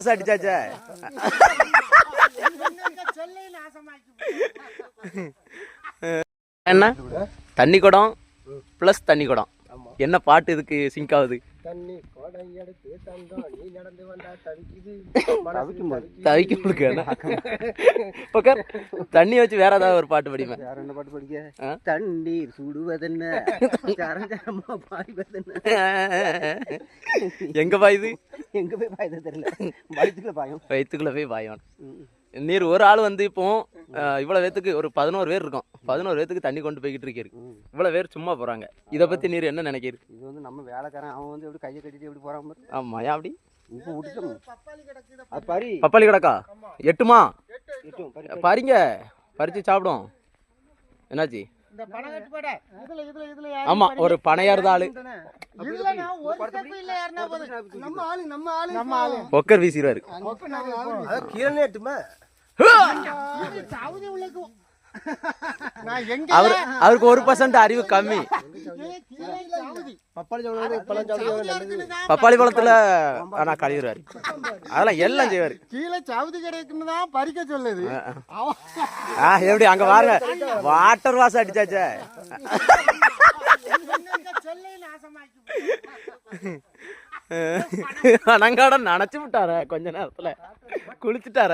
அடிச்சாச்சே. என்ன தண்ணி குடம் பிளஸ் தண்ணி குடம் என்ன பாட்டு இதுக்கு சிங்க் ஆகுது? தண்ணி குடம் எடுத்து தந்தோம் நீ நடந்து வந்தா தவிக்குது பக்கர் தண்ணி வச்சு வேற ஏதாவது ஒரு பாட்டு படிப்பேன். வேற என்ன பாட்டு படிக்க? தண்ணீர் சுடுவதென்ன சரஞ்சரமா பாய்வதென்ன. எங்க பாயுது? எங்க போய் பாயுது தெரியல. வயிற்றுக்குள்ள போய் பாயும். நீர் ஒரு ஆள் வந்து இப்போ இவ்வளவு பேத்துக்கு ஒரு 11 பேர் இருக்கும். 11 பேத்துக்கு தண்ணி கொண்டு போய்கிட்டு இருக்கு. இவ்வளவு பேர் சும்மா போறாங்க. இதை பத்தி நீர் என்ன நினைக்கிறீங்க? இது வந்து நம்ம வேலைக்காரன், அவன் வந்து எப்படி கையை கட்டிட்டு எப்படி போறான்? ஆமா, அப்படி இப்போ விட்டுட்டோம். பப்பாளி கிடக்கா எட்டுமா? பாருங்க, பறிச்சு சாப்பிடும். என்னாச்சு? ஆமா, ஒரு பனையார் ஆளு பொக்கர் வீசிடுவாரு. அவருக்கு 1% அறிவு கம்மி. பப்பாளி பழத்துல ஆனா கழிவுறாரு. அதெல்லாம் எல்லாம் செய்வாரு. கீழே சவுதி கிடைக்குன்னு தான் பறிக்க சொல்லுது. எப்படி அங்க பாருங்க, வாட்டர் வாஷ் அடிச்சாச்சே. அனங்காடம் நினைச்சு விட்டார, கொஞ்ச நேரத்துல குளிச்சுட்டார.